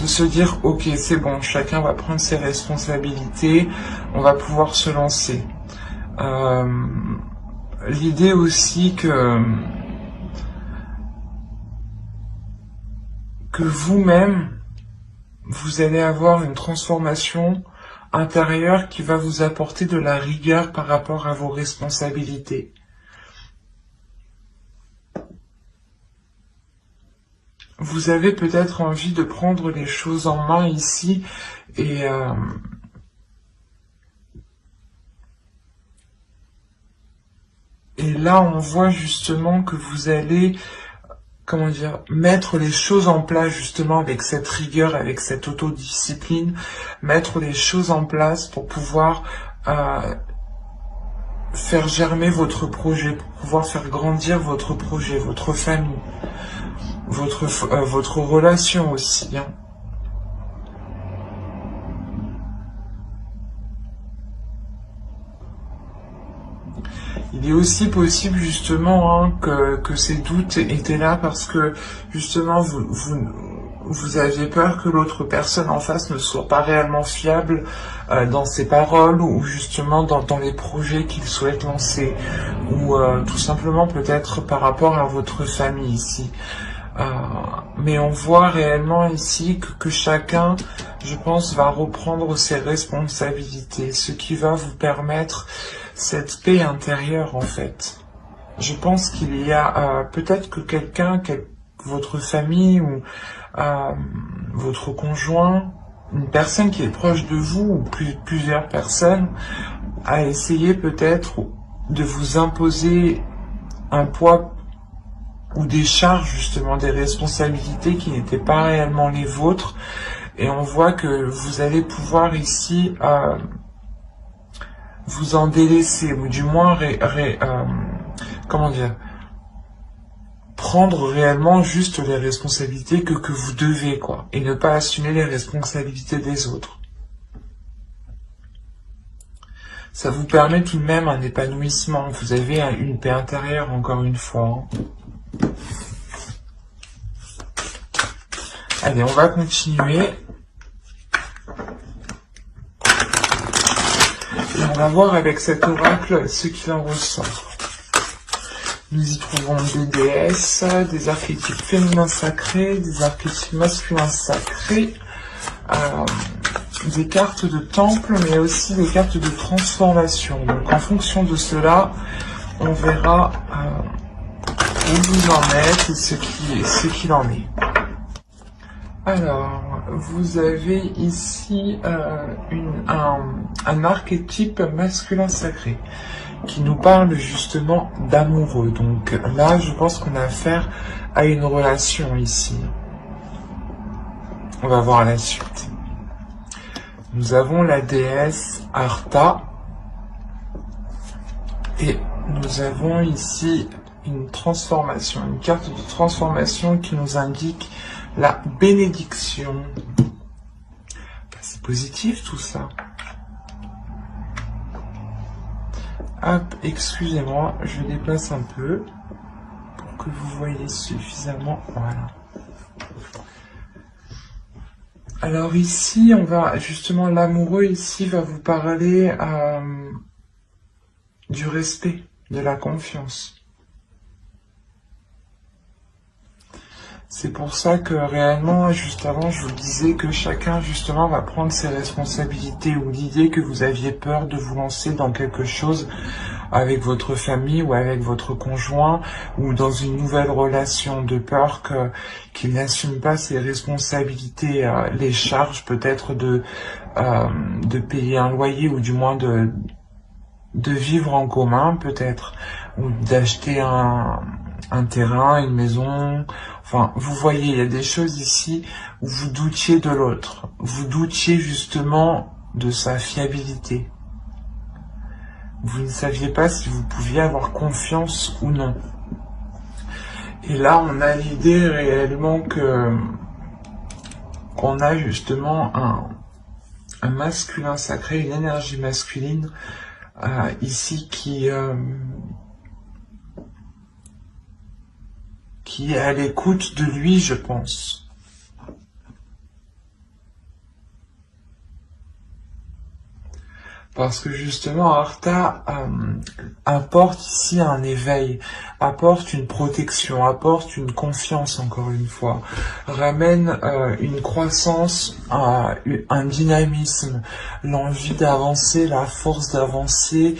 de se dire ok, c'est bon, chacun va prendre ses responsabilités, on va pouvoir se lancer. L'idée aussi que vous-même, vous allez avoir une transformation intérieure qui va vous apporter de la rigueur par rapport à vos responsabilités. Vous avez peut-être envie de prendre les choses en main ici et là on voit justement que vous allez, comment dire, mettre les choses en place justement avec cette rigueur, avec cette autodiscipline, mettre les choses en place pour pouvoir faire germer votre projet, pour pouvoir faire grandir votre projet, votre famille, votre relation aussi. Hein. Il est aussi possible justement que ces doutes étaient là parce que justement vous aviez peur que l'autre personne en face ne soit pas réellement fiable dans ses paroles ou justement dans les projets qu'il souhaite lancer ou tout simplement peut-être par rapport à votre famille ici. Mais on voit réellement ici que chacun, je pense, va reprendre ses responsabilités, ce qui va vous permettre cette paix intérieure en fait. Je pense qu'il y a peut-être que quelqu'un, votre famille ou votre conjoint, une personne qui est proche de vous ou plusieurs personnes, a essayé peut-être de vous imposer un poids ou des charges, justement, des responsabilités qui n'étaient pas réellement les vôtres. Et on voit que vous allez pouvoir ici vous en délaisser, ou du moins, comment dire, prendre réellement juste les responsabilités que vous devez, quoi, et ne pas assumer les responsabilités des autres. Ça vous permet tout de même un épanouissement. Vous avez une paix intérieure, encore une fois. Allez, on va continuer. Et on va voir avec cet oracle ce qu'il en ressort. Nous y trouvons des déesses, des archétypes féminins sacrés, des archétypes masculins sacrés, des cartes de temple, mais aussi des cartes de transformation. Donc en fonction de cela, on verra où vous en êtes et ce qu'il en est. Alors, vous avez ici un archétype masculin sacré qui nous parle justement d'amoureux. Donc là, je pense qu'on a affaire à une relation ici. On va voir la suite. Nous avons la déesse Artha et nous avons ici une transformation, une carte de transformation qui nous indique la bénédiction. C'est positif tout ça. Hop, excusez-moi, je déplace un peu pour que vous voyez suffisamment. Voilà. Alors ici, on va justement, l'amoureux ici va vous parler du respect, de la confiance. C'est pour ça que réellement, juste avant, je vous disais que chacun justement va prendre ses responsabilités, ou l'idée que vous aviez peur de vous lancer dans quelque chose avec votre famille ou avec votre conjoint ou dans une nouvelle relation, de peur qu'il n'assume pas ses responsabilités, les charges peut-être de payer un loyer ou du moins de vivre en commun peut-être, ou d'acheter un terrain, une maison. Enfin, vous voyez, il y a des choses ici où vous doutiez de l'autre. Vous doutiez justement de sa fiabilité. Vous ne saviez pas si vous pouviez avoir confiance ou non. Et là, on a l'idée réellement qu'on a justement un masculin sacré, une énergie masculine ici qui est à l'écoute de lui, je pense. Parce que justement, Artha apporte ici un éveil, apporte une protection, apporte une confiance, encore une fois, ramène une croissance, un dynamisme, l'envie d'avancer, la force d'avancer,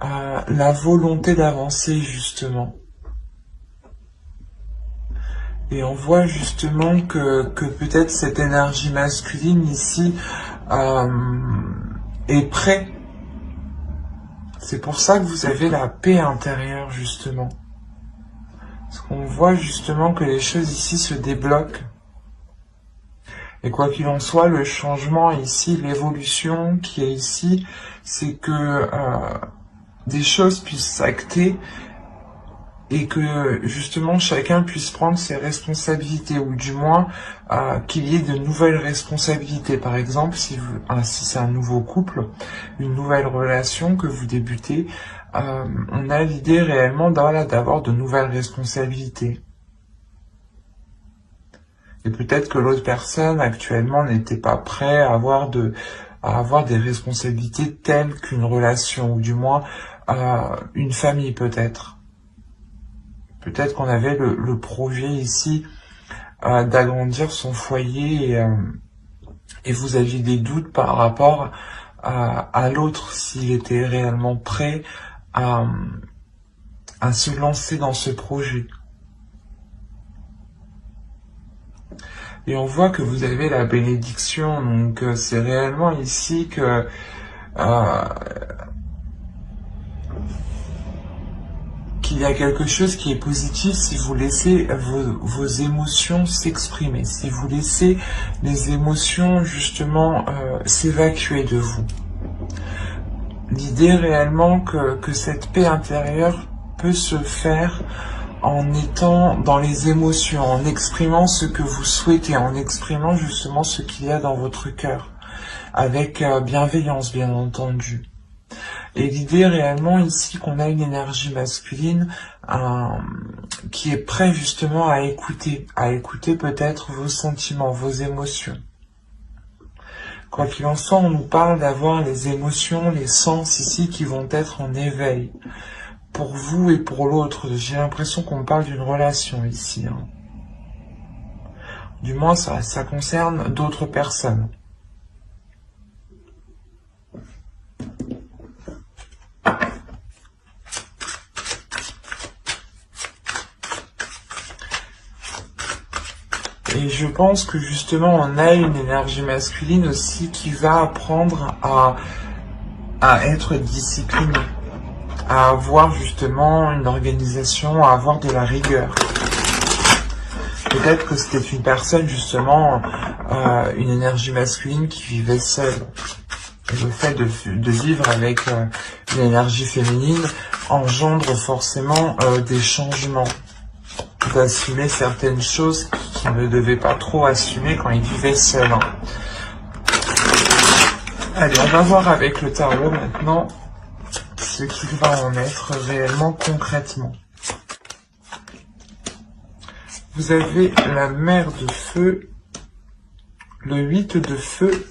la volonté d'avancer, justement. Et on voit justement que peut-être cette énergie masculine ici est prête. C'est pour ça que vous avez la paix intérieure, justement. Parce qu'on voit justement que les choses ici se débloquent. Et quoi qu'il en soit, le changement ici, l'évolution qui est ici, c'est que des choses puissent s'acter et que justement chacun puisse prendre ses responsabilités, ou du moins qu'il y ait de nouvelles responsabilités. Par exemple, si c'est un nouveau couple, une nouvelle relation que vous débutez, on a l'idée réellement d'avoir de nouvelles responsabilités. Et peut-être que l'autre personne actuellement n'était pas prêt à avoir des responsabilités telles qu'une relation, ou du moins une famille peut-être. Peut-être qu'on avait le projet ici d'agrandir son foyer et vous aviez des doutes par rapport à l'autre, s'il était réellement prêt à se lancer dans ce projet. Et on voit que vous avez la bénédiction, donc c'est réellement ici que qu'il y a quelque chose qui est positif si vous laissez vos émotions s'exprimer, si vous laissez les émotions justement s'évacuer de vous. L'idée réellement que cette paix intérieure peut se faire en étant dans les émotions, en exprimant ce que vous souhaitez, en exprimant justement ce qu'il y a dans votre cœur, avec bienveillance bien entendu. Et l'idée réellement ici qu'on a une énergie masculine qui est prête justement à écouter peut-être vos sentiments, vos émotions. Quoi qu'il en soit, on nous parle d'avoir les émotions, les sens ici qui vont être en éveil. Pour vous et pour l'autre, j'ai l'impression qu'on parle d'une relation ici. Du moins, ça concerne d'autres personnes. Et je pense que justement, on a une énergie masculine aussi qui va apprendre à être discipliné, à avoir justement une organisation, à avoir de la rigueur. Peut-être que c'était une personne justement, une énergie masculine qui vivait seule. Et le fait de vivre avec une énergie féminine engendre forcément des changements, d'assumer certaines choses qu'il ne devait pas trop assumer quand il vivait seul. Allez, on va voir avec le tarot maintenant ce qu'il va en être réellement concrètement. Vous avez la mer de feu, le 8 de feu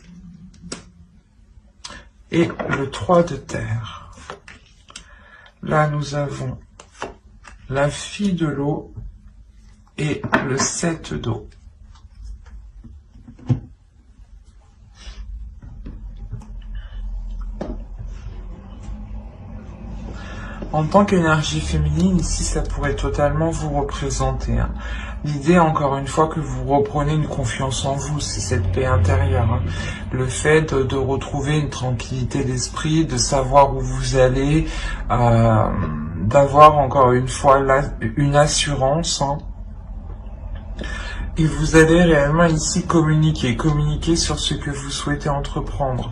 et le 3 de terre. Là, nous avons la fille de l'eau et le 7 d'eau. En tant qu'énergie féminine, ici, ça pourrait totalement vous représenter. L'idée, encore une fois, que vous reprenez une confiance en vous, c'est cette paix intérieure. Le fait de retrouver une tranquillité d'esprit, de savoir où vous allez, d'avoir encore une fois une assurance. Et vous allez réellement ici communiquer sur ce que vous souhaitez entreprendre.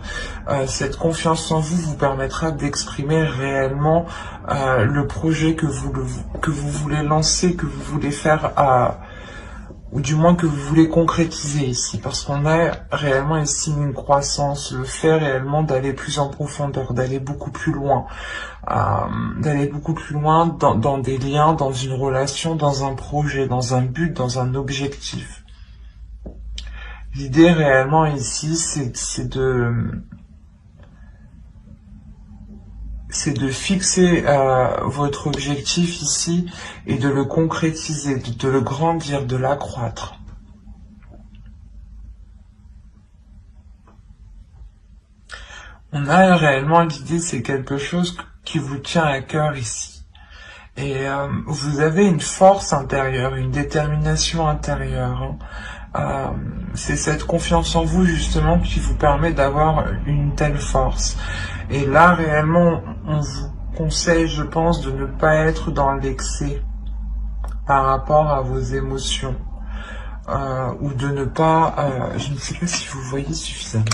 Cette confiance en vous vous permettra d'exprimer réellement le projet que vous voulez lancer, que vous voulez faire, ou du moins que vous voulez concrétiser ici. Parce qu'on a réellement ici une croissance, le fait réellement d'aller plus en profondeur, d'aller beaucoup plus loin. Dans des liens, dans une relation, dans un projet, dans un but, dans un objectif. L'idée réellement ici, c'est c'est de fixer votre objectif ici et de le concrétiser, de le grandir, de l'accroître. On a réellement l'idée, c'est quelque chose qui vous tient à cœur ici. Et vous avez une force intérieure, une détermination intérieure. C'est cette confiance en vous justement qui vous permet d'avoir une telle force. Et là, réellement, on vous conseille, je pense, de ne pas être dans l'excès par rapport à vos émotions. Ou de ne pas... je ne sais pas si vous voyez suffisamment.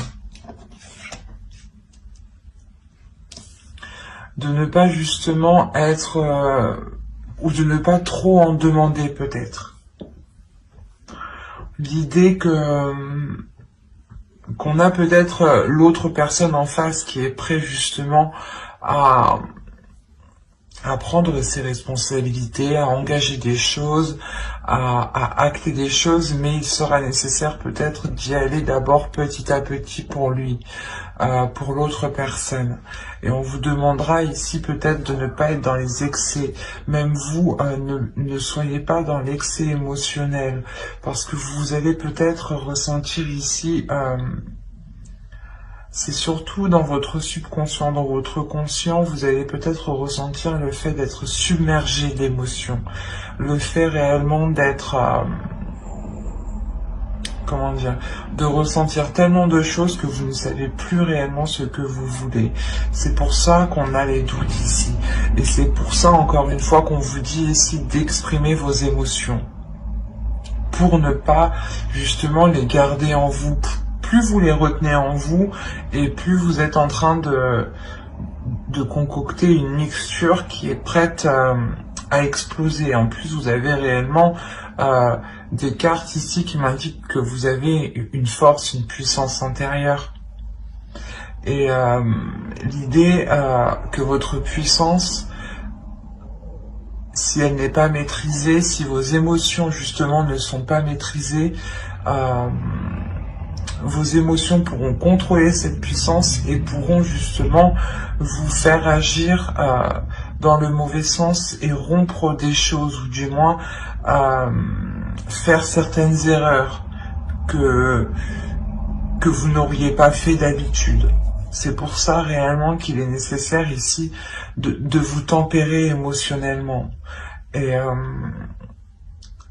De ne pas justement être... ou de ne pas trop en demander peut-être. L'idée qu'on a peut-être l'autre personne en face qui est prêt justement à prendre ses responsabilités, à engager des choses, à acter des choses, mais il sera nécessaire peut-être d'y aller d'abord petit à petit pour lui, pour l'autre personne. Et on vous demandera ici peut-être de ne pas être dans les excès. Même vous, ne soyez pas dans l'excès émotionnel, parce que vous allez peut-être ressentir ici... c'est surtout dans votre subconscient, dans votre conscient, vous allez peut-être ressentir le fait d'être submergé d'émotions. Le fait réellement d'être... comment dire, de ressentir tellement de choses que vous ne savez plus réellement ce que vous voulez. C'est pour ça qu'on a les doutes ici. Et c'est pour ça, encore une fois, qu'on vous dit ici d'exprimer vos émotions. Pour ne pas, justement, les garder en vous. Plus vous les retenez en vous, et plus vous êtes en train de concocter une mixture qui est prête à exploser. En plus, vous avez réellement des cartes ici qui m'indiquent que vous avez une force, une puissance intérieure. Et l'idée que votre puissance, si elle n'est pas maîtrisée, si vos émotions justement ne sont pas maîtrisées, vos émotions pourront contrôler cette puissance et pourront justement vous faire agir dans le mauvais sens et rompre des choses, ou du moins faire certaines erreurs que vous n'auriez pas fait d'habitude. C'est pour ça réellement qu'il est nécessaire ici de vous tempérer émotionnellement. Et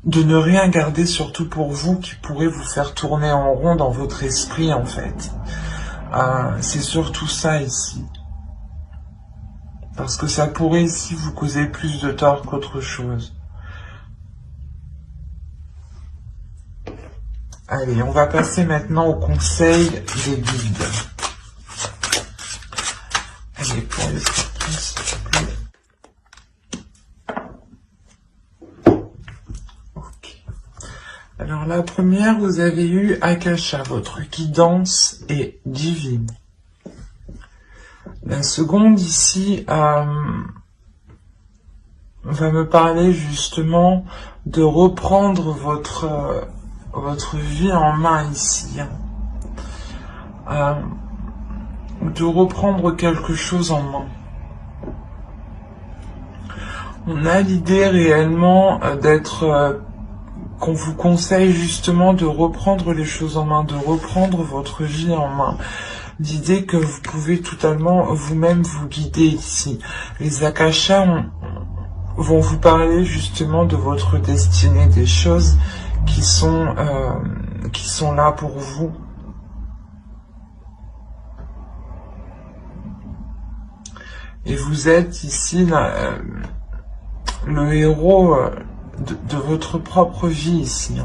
de ne rien garder surtout pour vous qui pourrait vous faire tourner en rond dans votre esprit en fait. C'est surtout ça ici. Parce que ça pourrait ici vous causer plus de tort qu'autre chose. Allez, on va passer maintenant au conseil des guides. Allez, pour les cartons, s'il te plaît. Alors la première, vous avez eu Akasha, votre guidance est divine. La seconde ici va me parler justement de reprendre votre vie en main ici. De reprendre quelque chose en main. On a l'idée réellement d'être... qu'on vous conseille justement de reprendre les choses en main, de reprendre votre vie en main. L'idée que vous pouvez totalement vous-même vous guider ici. Les Akashas vont vous parler justement de votre destinée, des choses qui sont là pour vous. Et vous êtes ici le héros de votre propre vie ici.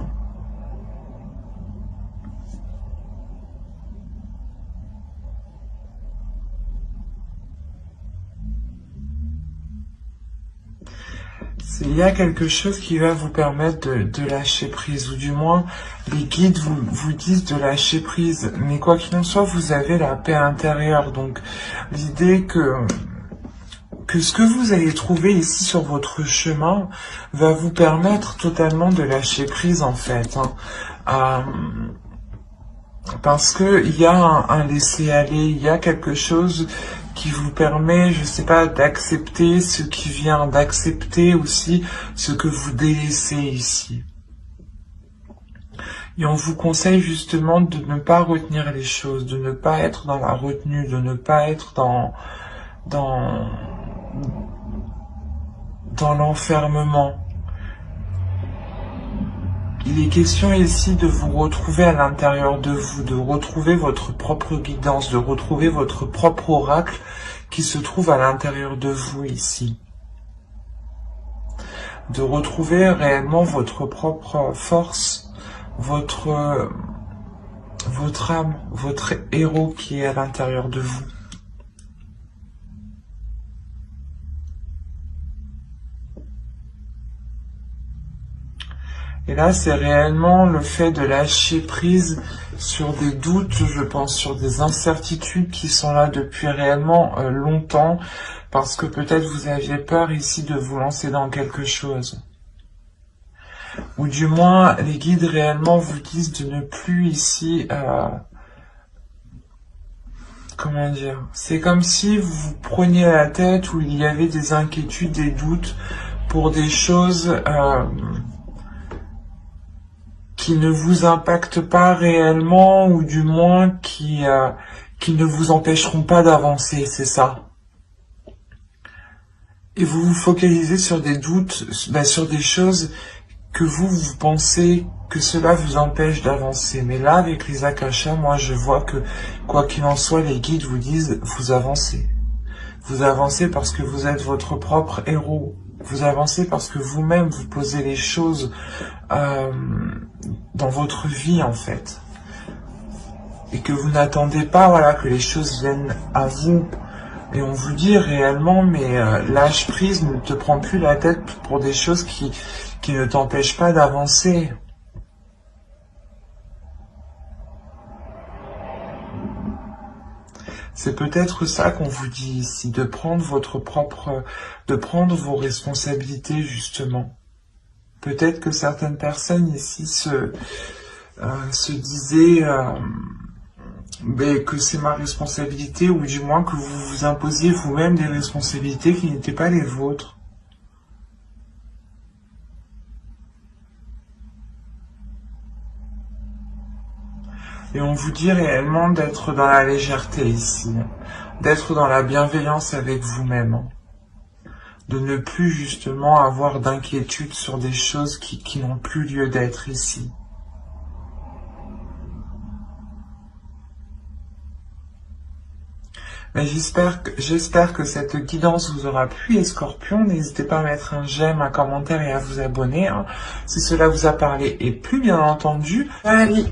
Il y a quelque chose qui va vous permettre de lâcher prise, ou du moins les guides vous disent de lâcher prise, mais quoi qu'il en soit, vous avez la paix intérieure. Donc l'idée que ce que vous allez trouver ici sur votre chemin va vous permettre totalement de lâcher prise en fait. Parce que il y a un laisser-aller, il y a quelque chose qui vous permet, je sais pas, d'accepter ce qui vient, d'accepter aussi ce que vous délaissez ici. Et on vous conseille justement de ne pas retenir les choses, de ne pas être dans la retenue, de ne pas être dans l'enfermement. Il est question ici de vous retrouver à l'intérieur de vous, de retrouver votre propre guidance, de retrouver votre propre oracle qui se trouve à l'intérieur de vous ici. De retrouver réellement votre propre force, votre âme, votre héros qui est à l'intérieur de vous. Et là, c'est réellement le fait de lâcher prise sur des doutes, je pense, sur des incertitudes qui sont là depuis réellement longtemps, parce que peut-être vous aviez peur ici de vous lancer dans quelque chose. Ou du moins, les guides réellement vous disent de ne plus ici... comment dire? C'est comme si vous vous preniez la tête où il y avait des inquiétudes, des doutes pour des choses... qui ne vous impactent pas réellement, ou du moins qui ne vous empêcheront pas d'avancer, c'est ça. Et vous vous focalisez sur des doutes, sur des choses que vous pensez que cela vous empêche d'avancer. Mais là, avec les Akashas, moi je vois que, quoi qu'il en soit, les guides vous disent, vous avancez. Vous avancez parce que vous êtes votre propre héros. Vous avancez parce que vous-même, vous posez les choses dans votre vie, en fait. Et que vous n'attendez pas, voilà, que les choses viennent à vous. Et on vous dit réellement, mais lâche prise, ne te prends plus la tête pour des choses qui ne t'empêchent pas d'avancer. C'est peut-être ça qu'on vous dit ici, de prendre de prendre vos responsabilités, justement. Peut-être que certaines personnes ici se disaient que c'est ma responsabilité, ou du moins que vous vous imposiez vous-même des responsabilités qui n'étaient pas les vôtres. Et on vous dit réellement d'être dans la légèreté ici, d'être dans la bienveillance avec vous-même, de ne plus justement avoir d'inquiétude sur des choses qui n'ont plus lieu d'être ici. Mais j'espère que cette guidance vous aura plu, et Scorpion, n'hésitez pas à mettre un j'aime, un commentaire et à vous abonner, si cela vous a parlé, et plus bien entendu, allez.